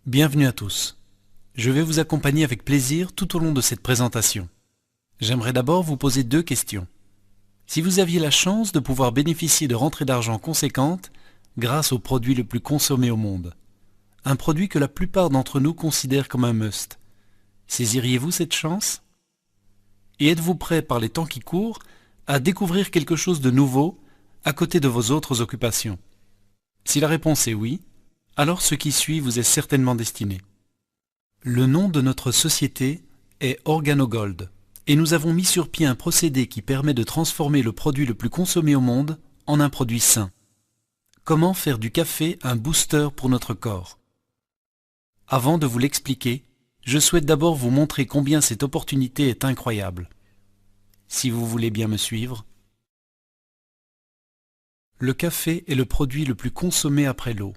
Bienvenue à tous. Je vais vous accompagner avec plaisir tout au long de cette présentation. J'aimerais d'abord vous poser deux questions. Si vous aviez la chance de pouvoir bénéficier de rentrées d'argent conséquentes grâce au produit le plus consommé au monde, un produit que la plupart d'entre nous considèrent comme un must, saisiriez-vous cette chance? Et êtes-vous prêt par les temps qui courent à découvrir quelque chose de nouveau à côté de vos autres occupations? Si la réponse est oui, alors ce qui suit vous est certainement destiné. Le nom de notre société est OrganoGold et nous avons mis sur pied un procédé qui permet de transformer le produit le plus consommé au monde en un produit sain. Comment faire du café un booster pour notre corps? Avant de vous l'expliquer, je souhaite d'abord vous montrer combien cette opportunité est incroyable. Si vous voulez bien me suivre. Le café est le produit le plus consommé après l'eau.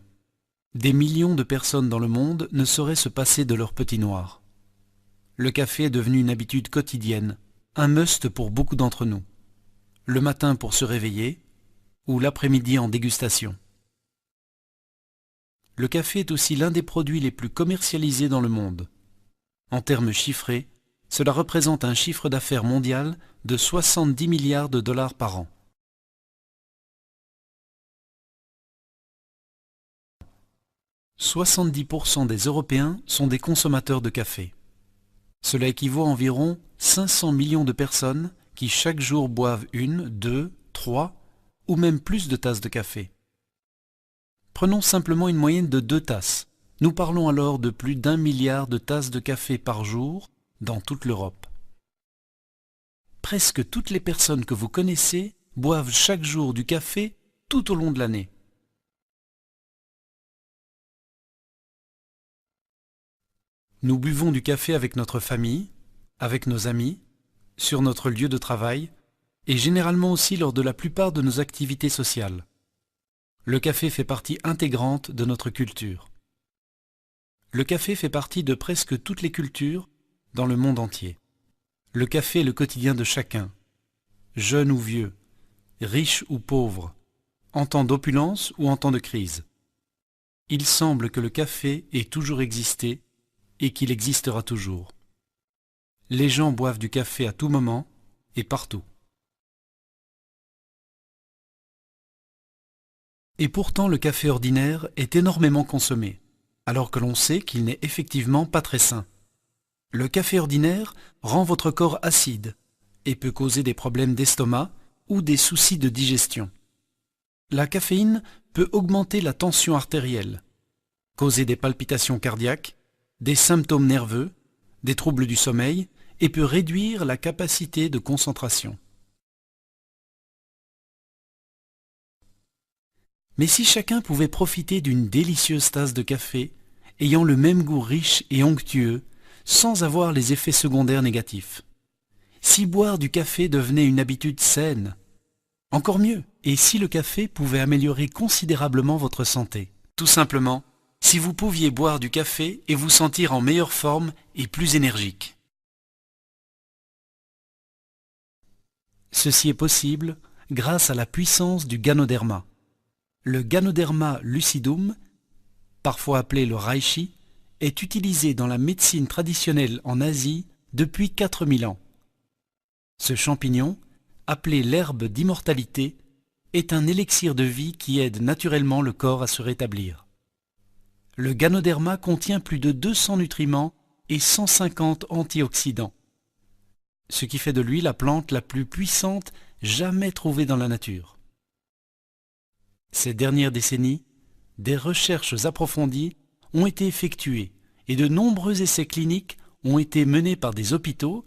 Des millions de personnes dans le monde ne sauraient se passer de leur petit noir. Le café est devenu une habitude quotidienne, un must pour beaucoup d'entre nous. Le matin pour se réveiller ou l'après-midi en dégustation. Le café est aussi l'un des produits les plus commercialisés dans le monde. En termes chiffrés, cela représente un chiffre d'affaires mondial de 70 milliards de dollars par an. 70% des Européens sont des consommateurs de café. Cela équivaut à environ 500 millions de personnes qui chaque jour boivent une, deux, trois ou même plus de tasses de café. Prenons simplement une moyenne de 2 tasses. Nous parlons alors de plus d'1 milliard de tasses de café par jour dans toute l'Europe. Presque toutes les personnes que vous connaissez boivent chaque jour du café tout au long de l'année. Nous buvons du café avec notre famille, avec nos amis, sur notre lieu de travail et généralement aussi lors de la plupart de nos activités sociales. Le café fait partie intégrante de notre culture. Le café fait partie de presque toutes les cultures dans le monde entier. Le café est le quotidien de chacun, jeune ou vieux, riche ou pauvre, en temps d'opulence ou en temps de crise. Il semble que le café ait toujours existé et qu'il existera toujours. Les gens boivent du café à tout moment et partout. Et pourtant le café ordinaire est énormément consommé, alors que l'on sait qu'il n'est effectivement pas très sain. Le café ordinaire rend votre corps acide et peut causer des problèmes d'estomac ou des soucis de digestion. La caféine peut augmenter la tension artérielle, causer des palpitations cardiaques, des symptômes nerveux, des troubles du sommeil et peut réduire la capacité de concentration. Mais si chacun pouvait profiter d'une délicieuse tasse de café, ayant le même goût riche et onctueux, sans avoir les effets secondaires négatifs. Si boire du café devenait une habitude saine, encore mieux, et si le café pouvait améliorer considérablement votre santé. Tout simplement, si vous pouviez boire du café et vous sentir en meilleure forme et plus énergique. Ceci est possible grâce à la puissance du Ganoderma. Le Ganoderma lucidum, parfois appelé le reishi, est utilisé dans la médecine traditionnelle en Asie depuis 4000 ans. Ce champignon, appelé l'herbe d'immortalité, est un élixir de vie qui aide naturellement le corps à se rétablir. Le Ganoderma contient plus de 200 nutriments et 150 antioxydants, ce qui fait de lui la plante la plus puissante jamais trouvée dans la nature. Ces dernières décennies, des recherches approfondies ont été effectuées et de nombreux essais cliniques ont été menés par des hôpitaux,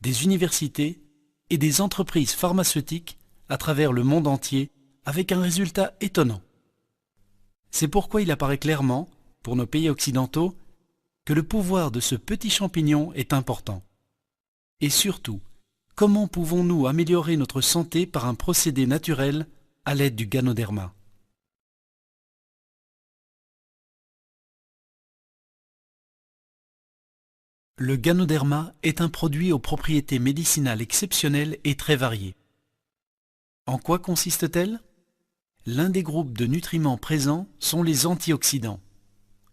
des universités et des entreprises pharmaceutiques à travers le monde entier avec un résultat étonnant. C'est pourquoi il apparaît clairement, pour nos pays occidentaux, que le pouvoir de ce petit champignon est important. Et surtout, comment pouvons-nous améliorer notre santé par un procédé naturel à l'aide du Ganoderma? Le Ganoderma est un produit aux propriétés médicinales exceptionnelles et très variées. En quoi consiste-t-elle? L'un des groupes de nutriments présents sont les antioxydants.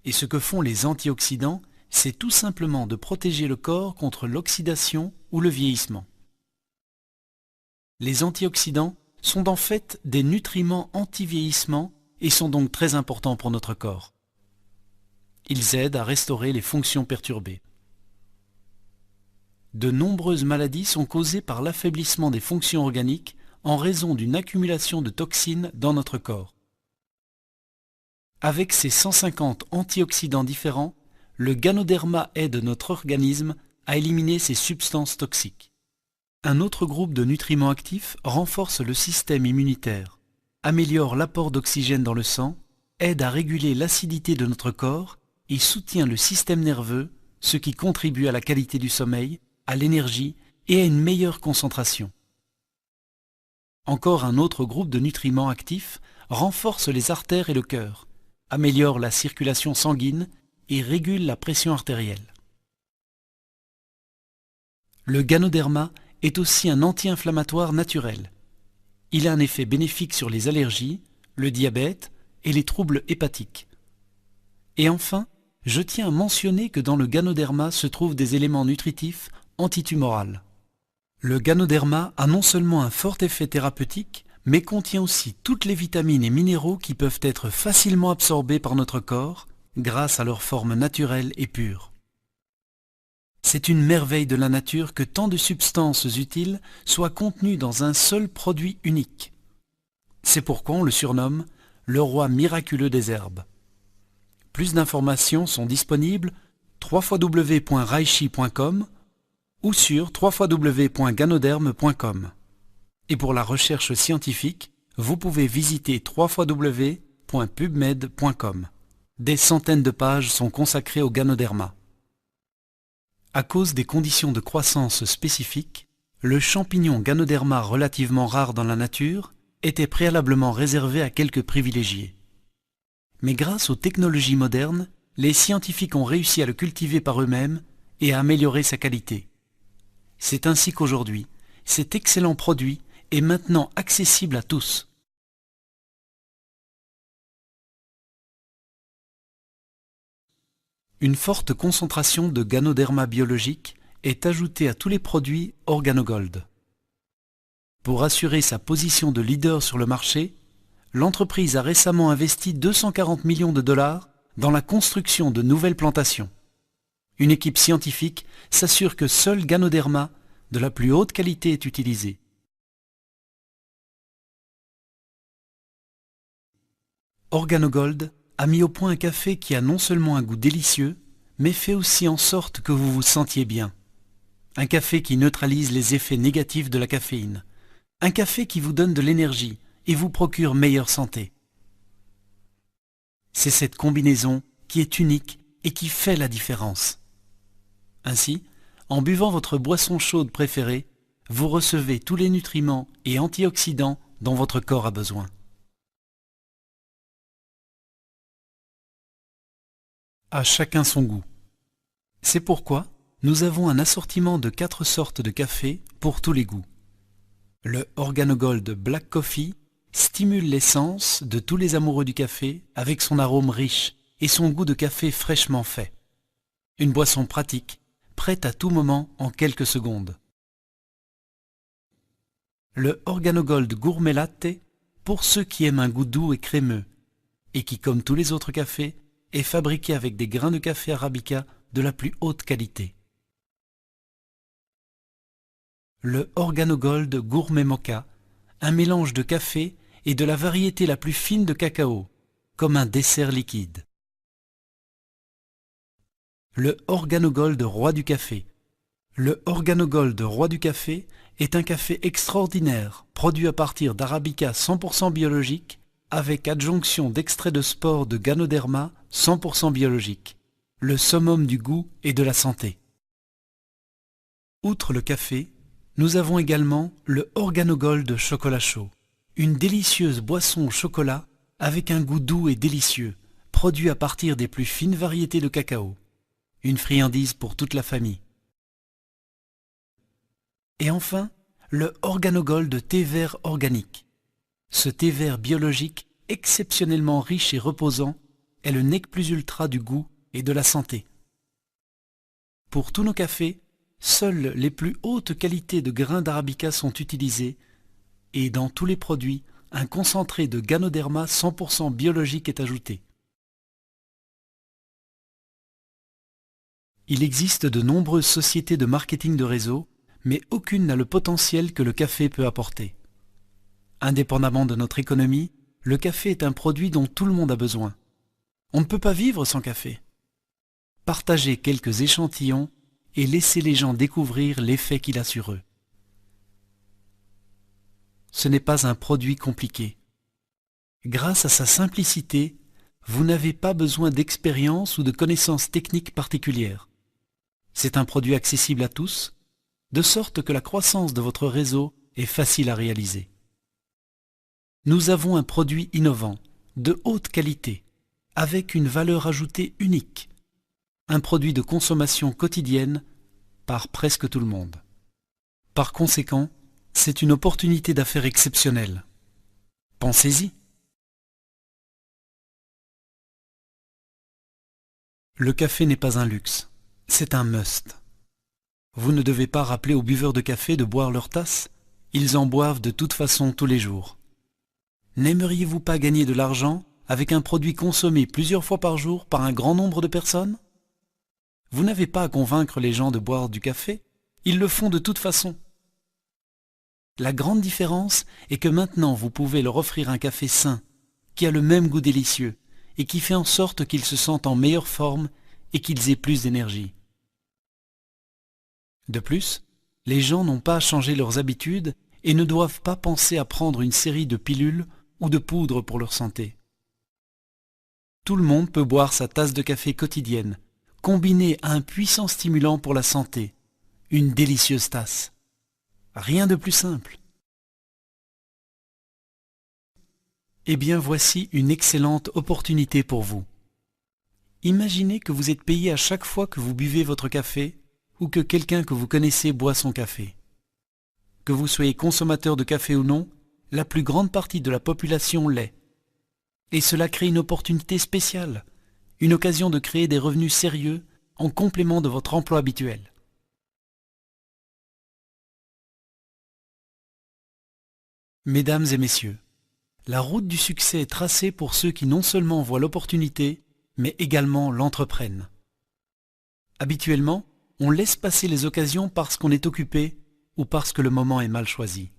Et ce que font les antioxydants, c'est tout simplement de protéger le corps contre l'oxydation ou le vieillissement. Les antioxydants sont en fait des nutriments anti-vieillissement et sont donc très importants pour notre corps. Ils aident à restaurer les fonctions perturbées. De nombreuses maladies sont causées par l'affaiblissement des fonctions organiques en raison d'une accumulation de toxines dans notre corps. Avec ses 150 antioxydants différents, le Ganoderma aide notre organisme à éliminer ces substances toxiques. Un autre groupe de nutriments actifs renforce le système immunitaire, améliore l'apport d'oxygène dans le sang, aide à réguler l'acidité de notre corps et soutient le système nerveux, ce qui contribue à la qualité du sommeil, à l'énergie et à une meilleure concentration. Encore un autre groupe de nutriments actifs renforce les artères et le cœur, améliore la circulation sanguine et régule la pression artérielle. Le Ganoderma est aussi un anti-inflammatoire naturel. Il a un effet bénéfique sur les allergies, le diabète et les troubles hépatiques. Et enfin, je tiens à mentionner que dans le Ganoderma se trouvent des éléments nutritifs antitumoraux. Le Ganoderma a non seulement un fort effet thérapeutique, mais contient aussi toutes les vitamines et minéraux qui peuvent être facilement absorbés par notre corps grâce à leur forme naturelle et pure. C'est une merveille de la nature que tant de substances utiles soient contenues dans un seul produit unique. C'est pourquoi on le surnomme le roi miraculeux des herbes. Plus d'informations sont disponibles www.reishi.com ou sur www.ganoderm.com. Et pour la recherche scientifique, vous pouvez visiter www.pubmed.com. Des centaines de pages sont consacrées au Ganoderma. À cause des conditions de croissance spécifiques, le champignon Ganoderma relativement rare dans la nature était préalablement réservé à quelques privilégiés. Mais grâce aux technologies modernes, les scientifiques ont réussi à le cultiver par eux-mêmes et à améliorer sa qualité. C'est ainsi qu'aujourd'hui, cet excellent produit est maintenant accessible à tous. Une forte concentration de Ganoderma biologique est ajoutée à tous les produits Organogold. Pour assurer sa position de leader sur le marché, l'entreprise a récemment investi 240 millions de dollars dans la construction de nouvelles plantations. Une équipe scientifique s'assure que seul Ganoderma de la plus haute qualité est utilisé. Organogold a mis au point un café qui a non seulement un goût délicieux, mais fait aussi en sorte que vous vous sentiez bien. Un café qui neutralise les effets négatifs de la caféine. Un café qui vous donne de l'énergie et vous procure meilleure santé. C'est cette combinaison qui est unique et qui fait la différence. Ainsi, en buvant votre boisson chaude préférée, vous recevez tous les nutriments et antioxydants dont votre corps a besoin. À chacun son goût. C'est pourquoi nous avons un assortiment de 4 sortes de café pour tous les goûts. Le Organogold Black Coffee stimule l'essence de tous les amoureux du café avec son arôme riche et son goût de café fraîchement fait. Une boisson pratique, prête à tout moment en quelques secondes. Le Organogold Gourmet Latte pour ceux qui aiment un goût doux et crémeux et qui, comme tous les autres cafés, est fabriqué avec des grains de café arabica de la plus haute qualité. Le Organogold Gourmet Mocha, un mélange de café et de la variété la plus fine de cacao, comme un dessert liquide. Le Organogold Roi du Café. Le Organogold Roi du Café est un café extraordinaire, produit à partir d'arabica 100% biologique, avec adjonction d'extrait de spores de Ganoderma 100% biologique, le summum du goût et de la santé. Outre le café, nous avons également le Organogold Chocolat Chaud, une délicieuse boisson au chocolat avec un goût doux et délicieux, produit à partir des plus fines variétés de cacao, une friandise pour toute la famille. Et enfin, le Organogold Thé vert organique. Ce thé vert biologique, exceptionnellement riche et reposant, est le nec plus ultra du goût et de la santé. Pour tous nos cafés, seules les plus hautes qualités de grains d'arabica sont utilisées et dans tous les produits, un concentré de Ganoderma 100% biologique est ajouté. Il existe de nombreuses sociétés de marketing de réseau, mais aucune n'a le potentiel que le café peut apporter. Indépendamment de notre économie, le café est un produit dont tout le monde a besoin. On ne peut pas vivre sans café. Partagez quelques échantillons et laissez les gens découvrir l'effet qu'il a sur eux. Ce n'est pas un produit compliqué. Grâce à sa simplicité, vous n'avez pas besoin d'expérience ou de connaissances techniques particulières. C'est un produit accessible à tous, de sorte que la croissance de votre réseau est facile à réaliser. Nous avons un produit innovant, de haute qualité, avec une valeur ajoutée unique. Un produit de consommation quotidienne par presque tout le monde. Par conséquent, c'est une opportunité d'affaires exceptionnelle. Pensez-y. Le café n'est pas un luxe, c'est un must. Vous ne devez pas rappeler aux buveurs de café de boire leur tasse, ils en boivent de toute façon tous les jours. N'aimeriez-vous pas gagner de l'argent avec un produit consommé plusieurs fois par jour par un grand nombre de personnes? Vous n'avez pas à convaincre les gens de boire du café, ils le font de toute façon. La grande différence est que maintenant vous pouvez leur offrir un café sain, qui a le même goût délicieux, et qui fait en sorte qu'ils se sentent en meilleure forme et qu'ils aient plus d'énergie. De plus, les gens n'ont pas à changer leurs habitudes et ne doivent pas penser à prendre une série de pilules ou de poudres pour leur santé. Tout le monde peut boire sa tasse de café quotidienne, combinée à un puissant stimulant pour la santé, une délicieuse tasse. Rien de plus simple. Eh bien, voici une excellente opportunité pour vous. Imaginez que vous êtes payé à chaque fois que vous buvez votre café ou que quelqu'un que vous connaissez boit son café. Que vous soyez consommateur de café ou non, la plus grande partie de la population l'est. Et cela crée une opportunité spéciale, une occasion de créer des revenus sérieux en complément de votre emploi habituel. Mesdames et messieurs, la route du succès est tracée pour ceux qui non seulement voient l'opportunité, mais également l'entreprennent. Habituellement, on laisse passer les occasions parce qu'on est occupé ou parce que le moment est mal choisi.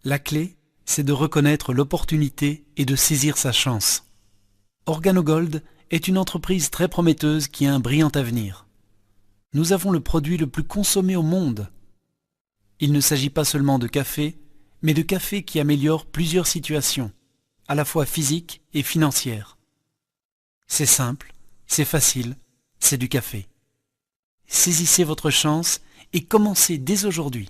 La clé, c'est de reconnaître l'opportunité et de saisir sa chance. Organogold est une entreprise très prometteuse qui a un brillant avenir. Nous avons le produit le plus consommé au monde. Il ne s'agit pas seulement de café, mais de café qui améliore plusieurs situations, à la fois physiques et financières. C'est simple, c'est facile, c'est du café. Saisissez votre chance et commencez dès aujourd'hui.